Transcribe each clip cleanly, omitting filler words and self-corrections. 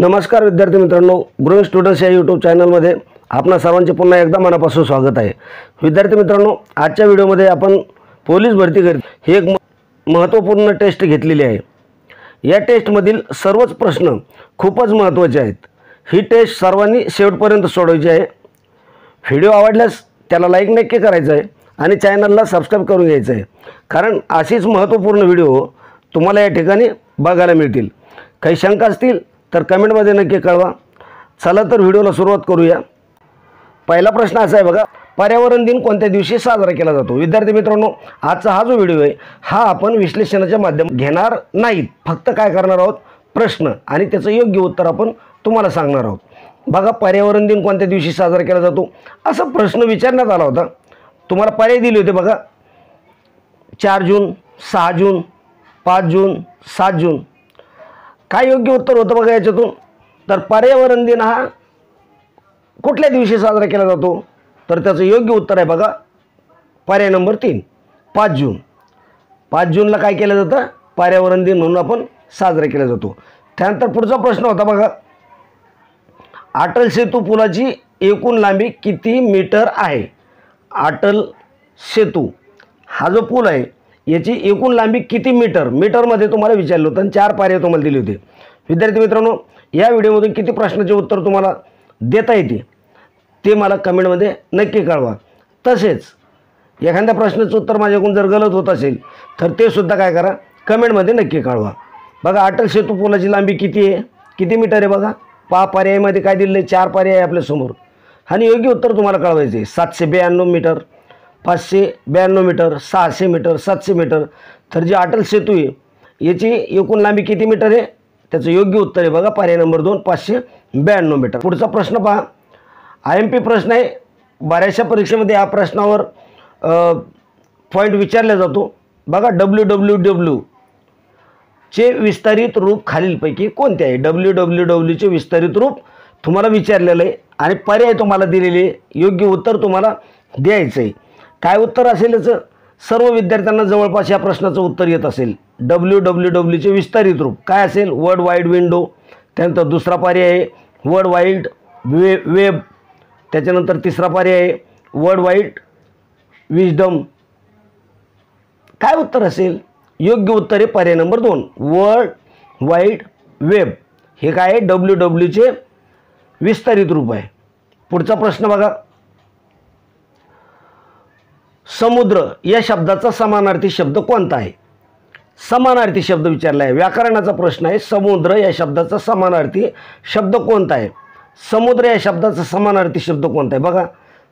नमस्कार विद्यार्थी मित्रांनो, ग्रोइंग स्टुडंट्स या यूट्यूब चॅनलमध्ये आपणा सर्वांचे पुन्हा एकदा मनापासून स्वागत आहे। विद्यार्थी मित्रांनो, आजच्या व्हिडिओमध्ये आपण पोलीस भरतीकरिता ही एक महत्त्वपूर्ण टेस्ट घेतलेली आहे। या टेस्टमधील सर्वच प्रश्न खूपच महत्त्वाचे आहेत। ही टेस्ट सर्वांनी शेवटपर्यंत सोडवायची आहे। व्हिडिओ आवडल्यास त्याला लाईक नक्की करायचं आहे आणि चॅनलला सबस्क्राइब करून घ्यायचं आहे, कारण अशीच महत्त्वपूर्ण व्हिडिओ तुम्हाला या ठिकाणी बघायला मिळतील। काही शंका असतील तर कमेंटमध्ये नक्की कळवा। चला तर व्हिडिओला सुरुवात करूया। पहिला प्रश्न असा आहे बघा, पर्यावरण दिन कोणत्या दिवशी साजरा केला जातो? विद्यार्थी मित्रांनो, आजचा हा जो व्हिडिओ आहे हा आपण विश्लेषणाच्या माध्यमातून घेणार नाहीत, फक्त काय करणार आहोत, प्रश्न आणि त्याचं योग्य उत्तर आपण तुम्हाला सांगणार आहोत। बघा, पर्यावरण दिन कोणत्या दिवशी साजरा केला जातो असा प्रश्न विचारण्यात आला होता। तुम्हाला पर्याय दिले होते बघा, 4 जून, 6 जून, 5 जून, 7 जून। काय योग्य उत्तर होतं बघा याच्यातून? तर पर्यावरण दिन हा कुठल्या दिवशी साजरा केला जातो? तर त्याचं योग्य उत्तर आहे बघा पर्याय नंबर 3, 5 जून। 5 जूनला काय केलं जातं? पर्यावरण दिन म्हणून आपण साजरा केला जातो। त्यानंतर पुढचा प्रश्न होता बघा, अटल सेतू पुलाची एकूण लांबी किती मीटर आहे? अटल सेतू हा जो पूल आहे याची एकूण लांबी किती मीटर? मीटरमध्ये तुम्हाला विचारलं होतं आणि 4 पर्याय तुम्हाला दिले होते। विद्यार्थी मित्रांनो, या व्हिडिओमधून किती प्रश्नाचे उत्तर तुम्हाला देता येते ते मला कमेंटमध्ये नक्की कळवा। तसेच एखाद्या प्रश्नाचं उत्तर माझ्याकडून जर गलत होत असेल तर ते सुद्धा काय करा, कमेंटमध्ये नक्की कळवा। बघा, अटल सेतू पुलाची लांबी किती आहे, किती मीटर आहे? बघा, पर्यायामध्ये काय दिलं आहे? 4 पर्याय आहे आपल्यासमोर आणि योग्य उत्तर तुम्हाला कळवायचे आहे। 792 मीटर, 592 मीटर, 600 मीटर, 700 मीटर। तर जे अटल सेतू आहे याची एकूण लांबी किती मीटर आहे? त्याचं योग्य उत्तर आहे बघा पर्याय नंबर 2, 592 मीटर। पुढचा प्रश्न पहा, IMP प्रश्न आहे। बऱ्याचशा परीक्षेमध्ये या प्रश्नावर पॉईंट विचारला जातो। बघा, WWW चे विस्तारित रूप खालीलपैकी कोणते आहे? WWW चे विस्तारित रूप तुम्हाला विचारलेलं आहे आणि पर्याय तुम्हाला दिलेले आहे। योग्य उत्तर तुम्हाला द्यायचं आहे। काय उत्तर असेल याचं? सर्व विद्यार्थ्यांना जवळपास या प्रश्नाचं उत्तर येत असेल। WWW चे विस्तारित रूप काय असेल? World wide window. त्यानंतर दुसरा पर्याय आहे वर्ल्ड वाईड वेब। त्याच्यानंतर तिसरा पर्याय आहे वर्ल्ड वाईड विजडम। काय उत्तर असेल? योग्य उत्तर आहे पर्याय नंबर 2, वर्ल्ड वाईड वेब। हे काय आहे? WWW चे विस्तारित रूप आहे। पुढचा प्रश्न बघा, समुद्र या शब्दाचा समानार्थी शब्द कोणता आहे? समानार्थी शब्द विचारला आहे, व्याकरणाचा प्रश्न आहे। समुद्र या शब्दाचा समानार्थी शब्द कोणता आहे? समुद्र या शब्दाचा समानार्थी शब्द कोणता आहे? बघा,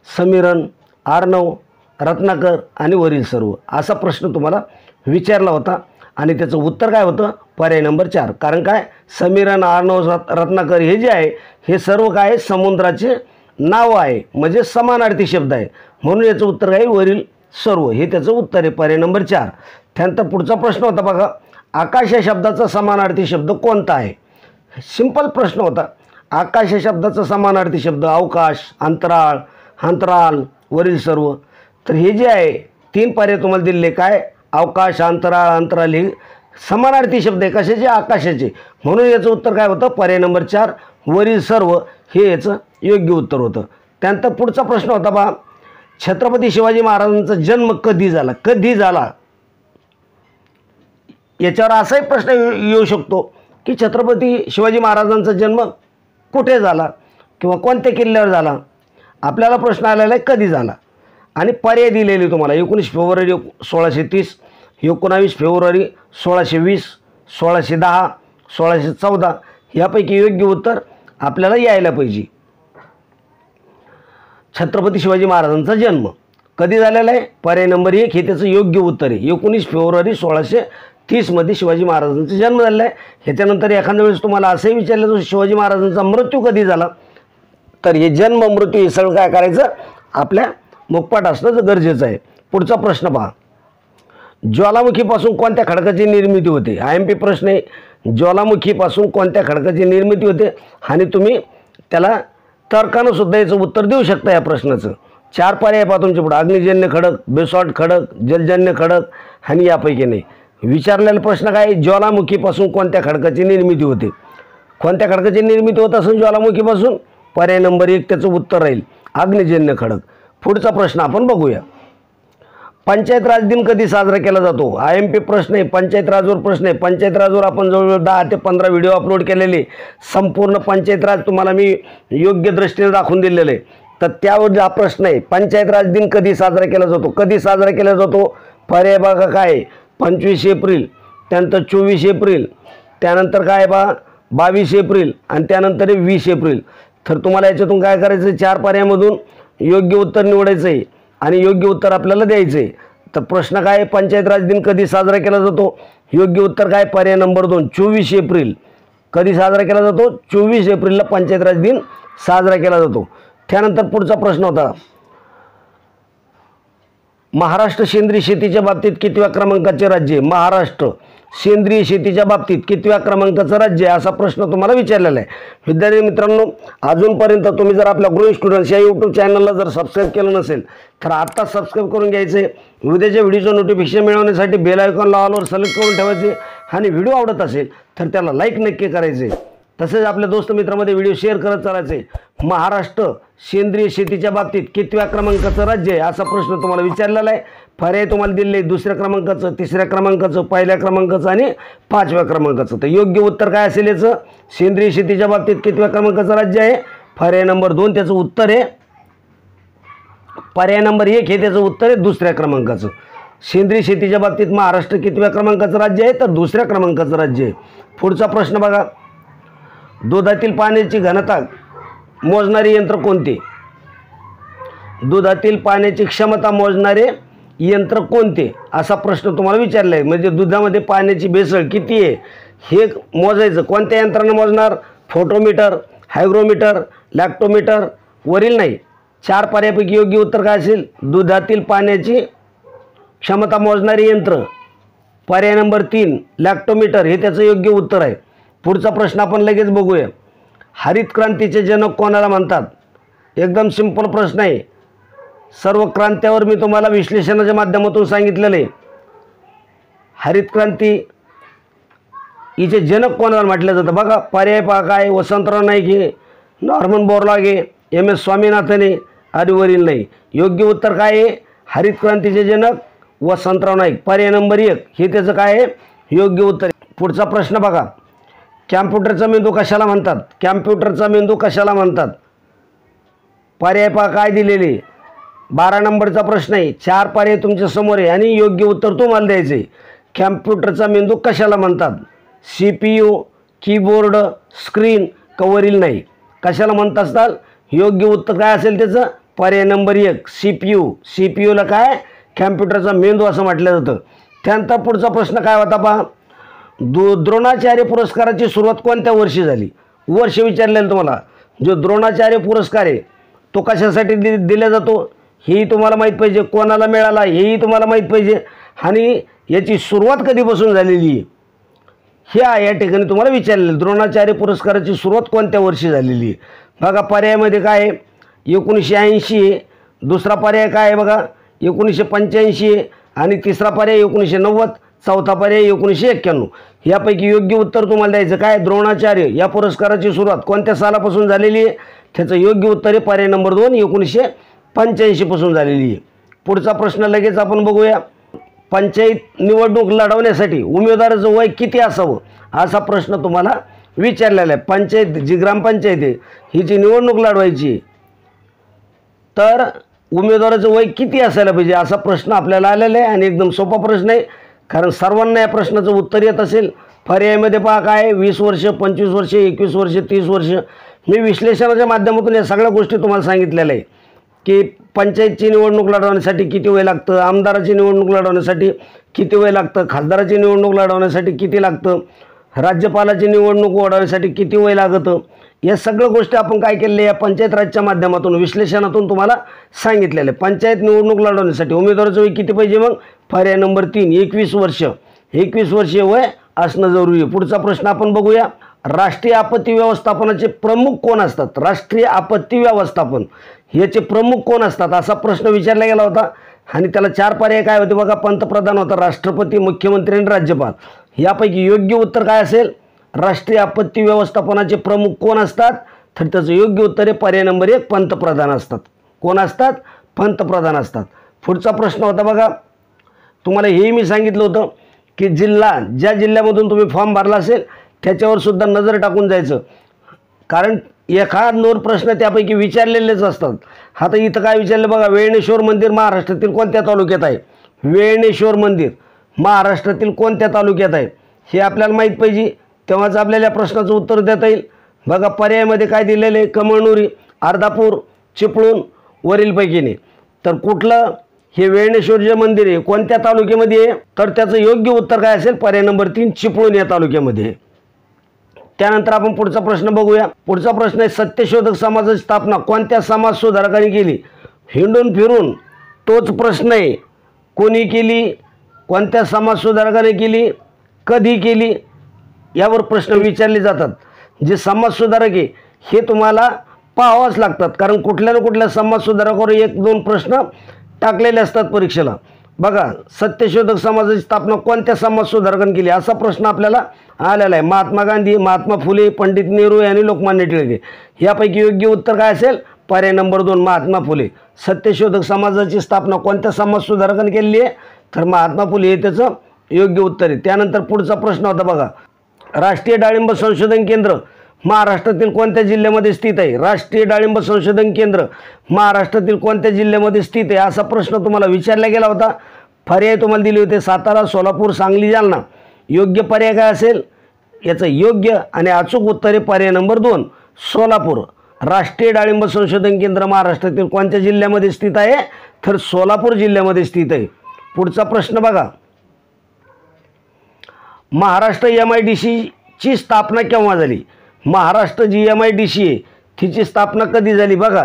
समीरण, अर्णव, रत्नाकर आणि वरील सर्व असा प्रश्न तुम्हाला विचारला होता आणि त्याचं उत्तर काय होतं? पर्याय नंबर 4। कारण काय, समीरण, अर्णव, रत्नाकर हे जे आहे हे सर्व काय समुद्राचे नाव आहे, म्हणजे समानार्थी शब्द आहे, म्हणून याचं उत्तर काय? वरील सर्व हे त्याचं उत्तर आहे पर्याय नंबर 4। त्यानंतर पुढचा प्रश्न होता बघा, आकाश या शब्दाचा समानार्थी शब्द कोणता आहे? सिंपल प्रश्न होता। आकाश या शब्दाचा समानार्थी शब्द अवकाश, अंतराळ, अंतराल, वरील सर्व। तर हे जे आहे 3 पर्याय तुम्हाला दिलेले, काय? अवकाश, अंतराळ, अंतराल हे समानार्थी शब्द आहे कशाचे? आकाशाचे, म्हणून याचं उत्तर काय होतं? पर्याय नंबर 4, वरील सर्व हे याचं योग्य उत्तर होतं। त्यानंतर पुढचा प्रश्न होता बा, छत्रपती शिवाजी महाराजांचा जन्म कधी झाला? कधी झाला याच्यावर असाही प्रश्न येऊ शकतो की छत्रपती शिवाजी महाराजांचा जन्म कुठे झाला किंवा कोणत्या किल्ल्यावर झाला? आपल्याला प्रश्न आलेला आहे कधी झाला आणि पर्याय दिलेले तुम्हाला 19 फेब्रुवारी 1630, 19 फेब्रुवारी 1620, 1610, 1614 यापैकी योग्य उत्तर आपल्याला यायला पाहिजे। छत्रपती शिवाजी महाराजांचा जन्म कधी झालेला आहे? पर्याय नंबर 1 हे त्याचं योग्य उत्तर आहे। 19 फेब्रुवारी 1630 मध्ये शिवाजी महाराजांचा जन्म झालेला आहे। ह्याच्यानंतर एखाद्या वेळेस तुम्हाला असंही विचारलं तर शिवाजी महाराजांचा मृत्यू कधी झाला? तर हे जन्म मृत्यू हे सगळं काय करायचं? आपल्या मुखपाठ असणं गरजेचं आहे। पुढचा प्रश्न पहा, ज्वालामुखीपासून कोणत्या खडकाची निर्मिती होते? IMP प्रश्न आहे, ज्वालामुखीपासून कोणत्या खडकाची निर्मिती होते आणि तुम्ही त्याला तर्कानं सुद्धा याचं उत्तर देऊ शकता। या प्रश्नाचं 4 पर्याय पहा तुमच्या पुढे, अग्निजन्य खडक, बेसॉल्ट खडक, जलजन्य खडक आणि यापैकी नाही। विचारलेला प्रश्न काय? ज्वालामुखीपासून कोणत्या खडकाची निर्मिती होते? कोणत्या खडकाची निर्मिती होत असून ज्वालामुखीपासून? पर्याय नंबर 1 त्याचं उत्तर राहील अग्निजन्य खडक. पुढचा प्रश्न आपण बघूया. पंचायत राज दिन कधी साजरा केला जातो? IMP प्रश्न आहे, पंचायत राजवर प्रश्न आहे. पंचायत राजवर आपण जवळजवळ 10 ते 15 व्हिडिओ अपलोड केलेले, संपूर्ण पंचायत राज तुम्हाला मी योग्य दृष्टीने दाखवून दिलेलं आहे. तर त्यावर हा प्रश्न आहे, पंचायत राज दिन कधी साजरा केला जातो? कधी साजरा केला जातो? पर्याय बघा काय आहे, 25 एप्रिल, त्यानंतर 24 एप्रिल, त्यानंतर काय बा 22 एप्रिल आणि त्यानंतर 20 एप्रिल. तर तुम्हाला याच्यातून काय करायचं आहे, 4 पर्यायामधून योग्य उत्तर निवडायचं आहे आणि योग्य उत्तर आपल्याला द्यायचं आहे. तर प्रश्न काय आहे, पंचायत राज दिन कधी साजरा केला जातो? योग्य उत्तर काय? पर्याय नंबर 2 24 एप्रिल. कधी साजरा केला जातो? 24 एप्रिलला पंचायत राज दिन साजरा केला जातो. त्यानंतर पुढचा प्रश्न होता, महाराष्ट्र सेंद्रिय शेतीच्या बाबतीत कितव्या क्रमांकाचे राज्य आहे? महाराष्ट्र सेंद्रिय शेतीच्या बाबतीत कितव्या क्रमांकाचं राज्य आहे असा प्रश्न तुम्हाला विचारलेला आहे. विद्यार्थी मित्रांनो, अजूनपर्यंत तुम्ही जर आपल्या ग्रोइंग स्टुडंट्स या यूट्यूब चॅनलला जर सबस्क्राईब केलं नसेल तर आत्ता सबस्क्राईब करून घ्यायचं आहे. उद्याच्या व्हिडिओचं नोटिफिकेशन मिळवण्यासाठी बेल आयकॉनला ऑलवर सिलेक्ट करून ठेवायचे आणि व्हिडिओ आवडत असेल तर त्याला लाईक नक्की करायचे. तसेच आपल्या दोस्त मित्रांमध्ये व्हिडिओ शेअर करत चालायचे. महाराष्ट्र सेंद्रिय शेतीच्या बाबतीत कितव्या क्रमांकाचं राज्य आहे असा प्रश्न तुम्हाला विचारलेला आहे. पर्याय तुम्हाला दिलेले आहे, 2ऱ्या क्रमांकाचं, 3ऱ्या क्रमांकाचं, 1ल्या क्रमांकाचं आणि 5व्या क्रमांकाचं. तर योग्य उत्तर काय असेल याचं? सेंद्रिय शेतीच्या बाबतीत कितव्या क्रमांकाचं राज्य आहे? पर्याय नंबर 2 त्याचं उत्तर आहे. पर्याय नंबर 1 हे त्याचं उत्तर आहे 2ऱ्या क्रमांकाचं. सेंद्रिय शेतीच्या बाबतीत महाराष्ट्र कितव्या क्रमांकाचं राज्य आहे? तर 2ऱ्या क्रमांकाचं राज्य आहे. पुढचा प्रश्न बघा, दुधातील पाण्याची घनता मोजणारे यंत्र कोणते? दुधातील पाण्याची क्षमता मोजणारे यंत्र कोणते असा प्रश्न तुम्हाला विचारला आहे. म्हणजे दुधामध्ये पाण्याची भेसळ किती आहे हे मोजायचं. कोणत्या यंत्रानं मोजणार? फोटोमीटर, हायग्रोमीटर, लॅक्टोमीटर, वरील नाही. 4 पर्यायापैकी योग्य उत्तर काय असेल? दुधातील पाण्याची क्षमता मोजणारे यंत्र. पर्याय नंबर 3 लॅक्टोमीटर हे त्याचं योग्य उत्तर आहे. पुढचा प्रश्न आपण लगेच बघूया. हरित क्रांतीचे जनक कोणाला म्हणतात? एकदम सिंपल प्रश्न आहे. सर्व क्रांत्यावर मी तुम्हाला विश्लेषणाच्या माध्यमातून सांगितलेलं आहे. हरित क्रांती हिचे जनक कोणाला म्हटलं जातं? बघा पर्याय पहा काय, वसंतराव नाईक हे, नॉर्मन बोरलॉग हे, MS स्वामीनाथन हे आणि वरील नाही. योग्य उत्तर काय आहे? हरित क्रांतीचे जनक वसंतराव नाईक. पर्याय नंबर 1 हे त्याचं काय आहे? योग्य उत्तर. पुढचा प्रश्न बघा, कॅम्प्युटरचा मेंदू कशाला म्हणतात? कॅम्प्युटरचा मेंदू कशाला म्हणतात? पर्याय पहा काय दिलेले. 12 नंबरचा प्रश्न आहे. 4 पर्याय तुमच्या समोर आहे आणि योग्य उत्तर तुम्हाला द्यायचं आहे. कॅम्प्युटरचा मेंदू कशाला म्हणतात? CPU, कीबोर्ड, स्क्रीन का वरील नाही? कशाला म्हणत असतात? योग्य उत्तर काय असेल त्याचं? पर्याय नंबर 1 CPU. CPUला काय? कॅम्प्युटरचा मेंदू असं म्हटलं जातं. त्यानंतर पुढचा प्रश्न काय होता पहा, द्रोणाचार्य पुरस्काराची सुरुवात कोणत्या वर्षी झाली? वर्ष विचारलेलं तुम्हाला. जो द्रोणाचार्य पुरस्कार आहे तो कशासाठी दिला जातो हेही तुम्हाला माहीत पाहिजे. कोणाला मिळाला हेही तुम्हाला माहीत पाहिजे आणि याची सुरुवात कधीपासून झालेली आहे हे या ठिकाणी तुम्हाला विचारलेलं. द्रोणाचार्य पुरस्काराची सुरुवात कोणत्या वर्षी झालेली आहे? बघा पर्यायामध्ये काय आहे? 1980 आहे. दुसरा पर्याय काय आहे बघा? 1985 आहे आणि तिसरा पर्याय 1990. चौथा पर्याय 1991. यापैकी योग्य उत्तर तुम्हाला द्यायचं काय? द्रोणाचार्य या पुरस्काराची सुरुवात कोणत्या सालापासून झालेली आहे? त्याचं योग्य उत्तर आहे पर्याय नंबर 2 1985 पासून झालेली आहे. पुढचा प्रश्न लगेच आपण बघूया. पंचायत निवडणूक लढवण्यासाठी उमेदवाराचं वय किती असावं असा प्रश्न तुम्हाला विचारलेला आहे. पंचायत जी ग्रामपंचायत आहे हिची निवडणूक लढवायची तर उमेदवाराचं वय किती असायला पाहिजे असा प्रश्न आपल्याला आलेला आहे आणि एकदम सोपा प्रश्न आहे कारण सर्वांना या प्रश्नाचं उत्तर येत असेल. पर्यायामध्ये पहा काय? 20 वर्ष, 25 वर्ष, 21 वर्ष, 30 वर्ष. मी विश्लेषणाच्या माध्यमातून या सगळ्या गोष्टी तुम्हाला सांगितलेल्या आहे की पंचायतची निवडणूक लढवण्यासाठी किती वय लागतं, आमदाराची निवडणूक लढवण्यासाठी किती वय लागतं, खासदाराची निवडणूक लढवण्यासाठी किती लागतं, राज्यपालाची निवडणूक लढवण्यासाठी किती वय लागतं. या सगळ्या गोष्टी आपण काय केलेल्या या पंचायत राजच्या माध्यमातून विश्लेषणातून तुम्हाला सांगितलेलं आहे. पंचायत निवडणूक लढवण्यासाठी उमेदवाराचं वय किती पाहिजे? मग पर्याय नंबर 3 21 वर्ष. 21 वर्षीय वय असणं जरुरी आहे. पुढचा प्रश्न आपण बघूया. राष्ट्रीय आपत्ती व्यवस्थापनाचे प्रमुख कोण असतात? राष्ट्रीय आपत्ती व्यवस्थापन याचे प्रमुख कोण असतात असा प्रश्न विचारला गेला होता आणि त्याला 4 पर्याय काय होते बघा? पंतप्रधान होता, राष्ट्रपती, मुख्यमंत्री आणि राज्यपाल. यापैकी योग्य उत्तर काय असेल? राष्ट्रीय आपत्ती व्यवस्थापनाचे प्रमुख कोण असतात? तर त्याचं योग्य उत्तर आहे पर्याय नंबर 1 पंतप्रधान असतात. कोण असतात? पंतप्रधान असतात. पुढचा प्रश्न होता बघा, तुम्हाला हेही मी सांगितलं होतं की जिल्हा ज्या जिल्ह्यामधून तुम्ही फॉर्म भरला असेल त्याच्यावर सुद्धा नजर टाकून जायचं, कारण एखाद 2 प्रश्न त्यापैकी विचारलेलेच असतात. आता इथं काय विचारलं बघा, वेळणेश्वर मंदिर महाराष्ट्रातील कोणत्या तालुक्यात आहे? वेळणेश्वर मंदिर महाराष्ट्रातील कोणत्या तालुक्यात आहे हे आपल्याला माहीत पाहिजे, तेव्हाच आपल्याला या प्रश्नाचं उत्तर देता येईल. बघा पर्यायामध्ये काय दिलेलं आहे? कमळनुरी, अर्धापूर, चिपळूण, वरीलपैकीने. तर कुठलं हे वेळणेश्वर जे मंदिर आहे कोणत्या तालुक्यामध्ये आहे? तर त्याचं योग्य उत्तर काय असेल? पर्याय नंबर 3 चिपळूण या तालुक्यामध्ये आहे. त्यानंतर आपण पुढचा प्रश्न बघूया. पुढचा प्रश्न आहे, सत्यशोधक समाजाची स्थापना कोणत्या समाज सुधारकांनी केली? हिंडून फिरून तोच प्रश्न आहे. कोणी केली? कोणत्या समाज सुधारकाने केली? कधी केली? यावर प्रश्न विचारले जातात. जे समाज सुधारक आहे हे तुम्हाला पाहावंच लागतात, कारण कुठल्या ना कुठल्या समाज सुधारकावर 1-2 प्रश्न टाकलेले असतात परीक्षेला. बघा, सत्यशोधक समाजाची स्थापना कोणत्या समाज सुधारकांनी केली असा प्रश्न आपल्याला आलेला आहे. महात्मा गांधी, महात्मा फुले, पंडित नेहरू आणि लोकमान्य टिळक. यापैकी योग्य उत्तर काय असेल? पर्याय नंबर 2 महात्मा फुले. सत्यशोधक समाजाची स्थापना कोणत्या समाज सुधारकांनी केलेली आहे? तर महात्मा फुले हे त्याचं योग्य उत्तर आहे. त्यानंतर पुढचा प्रश्न होता बघा, राष्ट्रीय डाळिंब संशोधन केंद्र महाराष्ट्रातील कोणत्या जिल्ह्यामध्ये स्थित आहे? राष्ट्रीय डाळिंब संशोधन केंद्र महाराष्ट्रातील कोणत्या जिल्ह्यामध्ये स्थित आहे असा प्रश्न तुम्हाला विचारला गेला होता. पर्याय तुम्हाला दिले होते सातारा, सोलापूर, सांगली, जालना. योग्य पर्याय काय असेल? याचं योग्य आणि अचूक उत्तर आहे पर्याय नंबर 2 सोलापूर. राष्ट्रीय डाळिंब संशोधन केंद्र महाराष्ट्रातील कोणत्या जिल्ह्यामध्ये स्थित आहे? तर सोलापूर जिल्ह्यामध्ये स्थित आहे. पुढचा प्रश्न बघा, महाराष्ट्र MIDCची स्थापना केव्हा झाली? महाराष्ट्र जी MIDC आहे तिची स्थापना कधी झाली? बघा,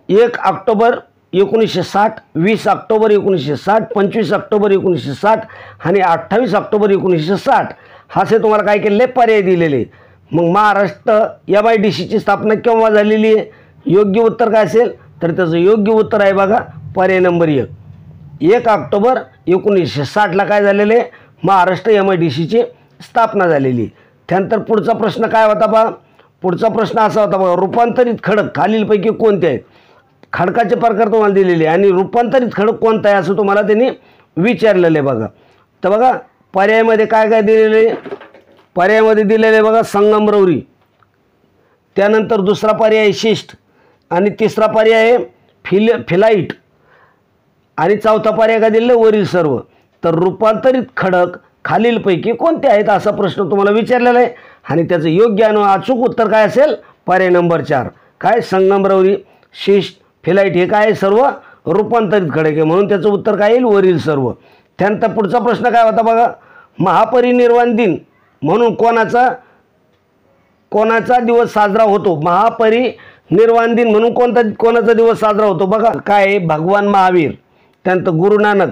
1 ऑक्टोबर 1960, 20 ऑक्टोबर 1960, 25 ऑक्टोबर 1960 आणि 28 ऑक्टोबर 1960 असे तुम्हाला काय केलेले पर्याय दिलेले. मग महाराष्ट्र MIDCची स्थापना केव्हा झालेली आहे? योग्य उत्तर काय असेल? तर त्याचं योग्य उत्तर आहे बघा पर्याय नंबर 1 ऑक्टोबर 1960ला काय झालेलं आहे? महाराष्ट्र MIDCची स्थापना झालेली. त्यानंतर पुढचा प्रश्न काय होता बघा, पुढचा प्रश्न असा होता बघा, रूपांतरित खडक खालीलपैकी कोणते आहेत? खडकाचे प्रकार तुम्हाला दिलेले आणि रूपांतरित खडक कोणता आहे असं तुम्हाला त्यांनी विचारलेलं आहे बघा. तर बघा पर्यायामध्ये काय काय दिलेले? पर्यायामध्ये दिलेले बघा संगमरवरी, त्यानंतर दुसरा पर्याय आहे शिस्ट आणि तिसरा पर्याय आहे फिलाईट आणि चौथा पर्याय काय दिलेला? वरील सर्व. तर रूपांतरित खडक खालीलपैकी कोणते आहेत असा प्रश्न तुम्हाला विचारलेला आहे आणि त्याचं योग्य आणि अचूक उत्तर काय असेल? पर्याय नंबर 4 काय? संगमरवरी, शिस्ट, फिलाईट हे काय सर्व रूपांतरित खडक आहे, म्हणून त्याचं उत्तर काय येईल? वरील सर्व. त्यानंतर पुढचा प्रश्न काय होता बघा, महापरिनिर्वाण दिन म्हणून कोणाचा दिवस साजरा होतो? महापरिनिर्वाण दिन म्हणून कोणाचा दिवस साजरा होतो? बघा काय? भगवान महावीर, त्यानंतर गुरु नानक,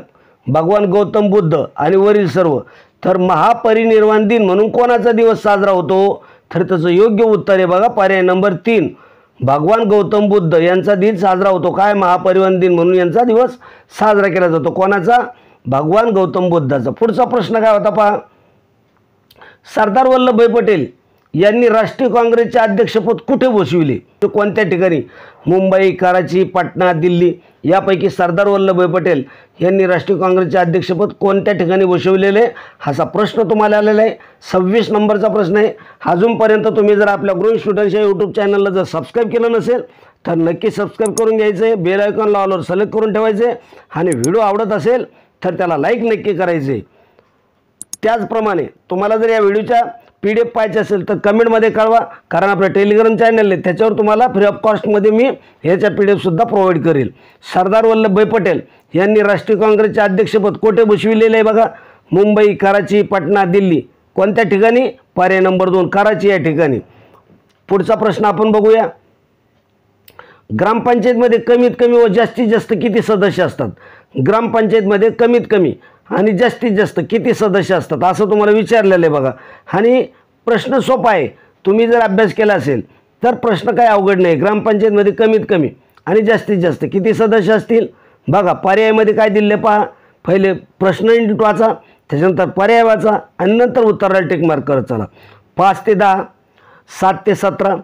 भगवान गौतम बुद्ध आणि वरील सर्व. तर महापरिनिर्वाण दिन म्हणून कोणाचा दिवस साजरा होतो? तर त्याचं योग्य उत्तर आहे बघा पर्याय नंबर 3 भगवान गौतम बुद्ध यांचा दिन साजरा होतो. काय? महापरिनिर्वाण दिन म्हणून यांचा दिवस साजरा केला जातो. कोणाचा? भगवान गौतम बुद्धाचा. पुढचा प्रश्न काय होता पहा, सरदार वल्लभभाई पटेल यांनी राष्ट्रीय काँग्रेसचे अध्यक्षपद कुठे भूषविले? ते कोणत्या ठिकाणी? मुंबई, कराची, पाटणा, दिल्ली. यापैकी सरदार वल्लभभाई पटेल यांनी राष्ट्रीय काँग्रेसचे अध्यक्षपद कोणत्या ठिकाणी भूषविलेले असा प्रश्न तुम्हाला आलेला आहे. 26 नंबरचा प्रश्न आहे. अजूनपर्यंत तुम्ही जर आपल्या ग्रोइंग स्टुडंट्स या यूट्यूब चॅनलला जर सबस्क्राईब केलं नसेल तर नक्की सबस्क्राईब करून घ्यायचं आहे. बेल आयकॉनला ऑलवर सिलेक्ट करून ठेवायचे आणि व्हिडिओ आवडत असेल तर त्याला लाईक नक्की करायचे. त्याचप्रमाणे तुम्हाला जर या व्हिडिओच्या PDF पाहिजे असेल तर कमेंटमध्ये कळवा, कारण आपलं टेलिग्राम चॅनल आहे त्याच्यावर तुम्हाला फ्री ऑफ कॉस्टमध्ये मी ह्याच्या PDF प्रोव्हाइड करेल. सरदार वल्लभभाई पटेल यांनी राष्ट्रीय काँग्रेसचे अध्यक्षपद कुठे भूषविलेले आहे? बघा मुंबई, कराची, पाटणा, दिल्ली. कोणत्या ठिकाणी? पर्याय नंबर 2 कराची या ठिकाणी. पुढचा प्रश्न आपण बघूया, ग्रामपंचायतमध्ये कमीत कमी व जास्तीत जास्त किती सदस्य असतात? ग्रामपंचायतमध्ये कमीत कमी आणि जास्तीत जास्त किती सदस्य असतात असं तुम्हाला विचारलेलं आहे बघा. आणि प्रश्न सोपा आहे, तुम्ही जर अभ्यास केला असेल तर प्रश्न काय अवघड नाही. ग्रामपंचायतमध्ये कमीत कमी आणि जास्तीत जास्त किती सदस्य असतील? बघा पर्यायामध्ये काय दिले पहा. पहिले प्रश्न नीट वाचा, त्याच्यानंतर पर्याय वाचा आणि नंतर उत्तराला टिक मार्क करत चला. 5 ते 10, 7 ते 17,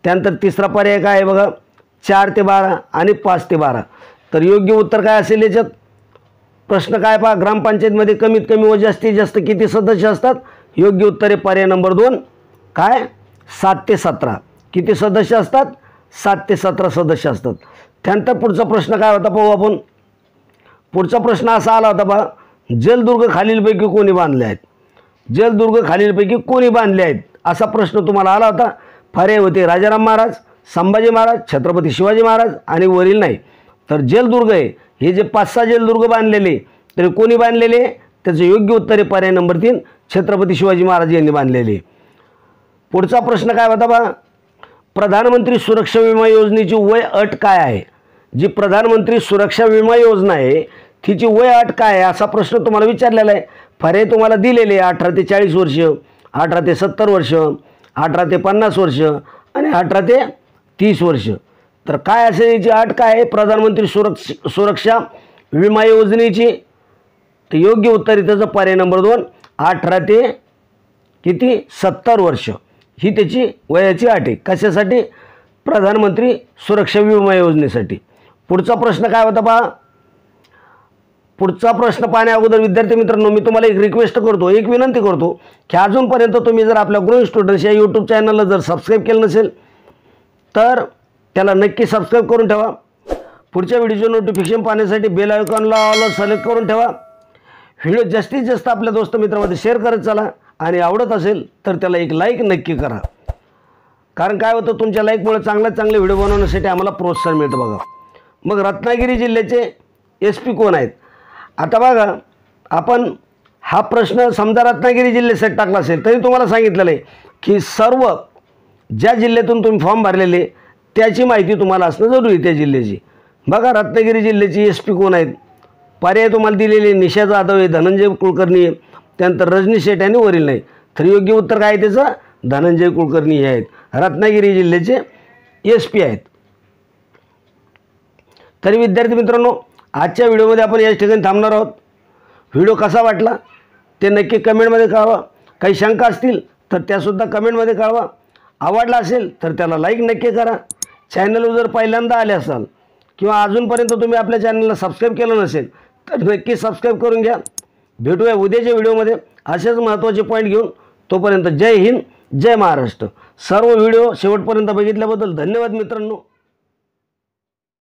त्यानंतर तिसरा पर्याय काय आहे बघा, 4 ते 12 आणि 5 ते 12. तर योग्य उत्तर काय असेल याच्यात? प्रश्न काय पहा, ग्रामपंचायतमध्ये कमीत कमी व जास्तीत जास्त किती सदस्य असतात? योग्य उत्तर आहे पर्याय नंबर 2, काय 7 ते 17. किती सदस्य असतात? 7 ते 17 सदस्य असतात. त्यानंतर पुढचा प्रश्न काय होता पाहू आपण. पुढचा प्रश्न असा आला होता पहा, जलदुर्ग खालीलपैकी कोणी बांधले आहेत? जलदुर्ग खालीलपैकी कोणी बांधले आहेत असा प्रश्न तुम्हाला आला होता. पर्याय होते राजाराम महाराज, संभाजी महाराज, छत्रपती शिवाजी महाराज आणि वरील नाही. तर जलदुर्ग आहे हे जे 5-6 जलदुर्ग बांधलेले तरी कोणी बांधलेले? त्याचं योग्य उत्तर आहे पर्याय नंबर 3, छत्रपती शिवाजी महाराज यांनी बांधलेले. पुढचा प्रश्न काय होता बा, प्रधानमंत्री सुरक्षा विमा योजनेची वय अट काय आहे? जी प्रधानमंत्री सुरक्षा विमा योजना आहे तिची वय अट काय आहे असा प्रश्न तुम्हाला विचारलेला आहे. पर्याय तुम्हाला दिलेले 18 ते 40 वर्ष, 18 ते 70 वर्ष, 18 ते 50 वर्ष आणि 18 ते 30 वर्ष. तर काय असेल याची अट काय आहे प्रधानमंत्री सुरक्षा विमा योजनेची? तर योग्य उत्तर आहे त्याचं पर्याय नंबर 2, 18 ते किती 70 वर्ष ही त्याची वयाची अट आहे. कशासाठी? प्रधानमंत्री सुरक्षा विमा योजनेसाठी. पुढचा प्रश्न काय होता पहा. पुढचा प्रश्न पाहण्या अगोदर विद्यार्थी मित्रांनो मी तुम्हाला एक रिक्वेस्ट करतो, एक विनंती करतो की अजूनपर्यंत तुम्ही जर आपल्या ग्रोइंग स्टुडंट्स या यूट्यूब चॅनलला जर सबस्क्राईब केलं नसेल तर त्याला नक्की सबस्क्राईब करून ठेवा. पुढच्या व्हिडिओचे नोटिफिकेशन पाहण्यासाठी बेल आयकॉनला ऑल सिलेक्ट करून ठेवा. व्हिडिओ जास्तीत जास्त आपल्या दोस्त मित्रांमध्ये शेअर करत चला आणि आवडत असेल तर त्याला एक लाईक नक्की करा. कारण काय होतं तुमच्या लाईकमुळे चांगले व्हिडिओ बनवण्यासाठी आम्हाला प्रोत्साहन मिळतं बघा. मग रत्नागिरी जिल्ह्याचे SP कोण आहेत? आता बघा आपण हा प्रश्न समजा रत्नागिरी जिल्ह्यासाठी टाकला असेल तरी तुम्हाला सांगितलेलं आहे की सर्व ज्या जिल्ह्यातून तुम्ही फॉर्म भरलेले त्याची माहिती तुम्हाला असणं जरुरी आहे त्या जिल्ह्याची. बघा रत्नागिरी जिल्ह्याची SP कोण आहेत? पर्याय तुम्हाला दिलेले निशा जाधव आहे, धनंजय कुलकर्णी आहे, त्यानंतर रजनी शेठ आणि वरील नाही. तर योग्य उत्तर काय आहे त्याचं? धनंजय कुलकर्णी हे आहेत रत्नागिरी जिल्ह्याचे SP आहेत. तरी विद्यार्थी मित्रांनो आजच्या व्हिडिओमध्ये आपण याच ठिकाणी थांबणार आहोत. व्हिडिओ कसा वाटला ते नक्की कमेंटमध्ये कळवा. काही शंका असतील तर त्यासुद्धा कमेंटमध्ये कळवा. आवडला असेल तर त्याला लाईक नक्की करा. चॅनलवर जर पहिल्यांदा आले असाल किंवा अजूनपर्यंत तुम्ही आपल्या चॅनलला सबस्क्राईब केलं नसेल तर नक्की सबस्क्राईब करून घ्या. भेटूया उद्याच्या व्हिडिओमध्ये असेच महत्त्वाचे पॉईंट घेऊन. तोपर्यंत जय हिंद, जय महाराष्ट्र. सर्व व्हिडिओ शेवटपर्यंत बघितल्याबद्दल धन्यवाद मित्रांनो.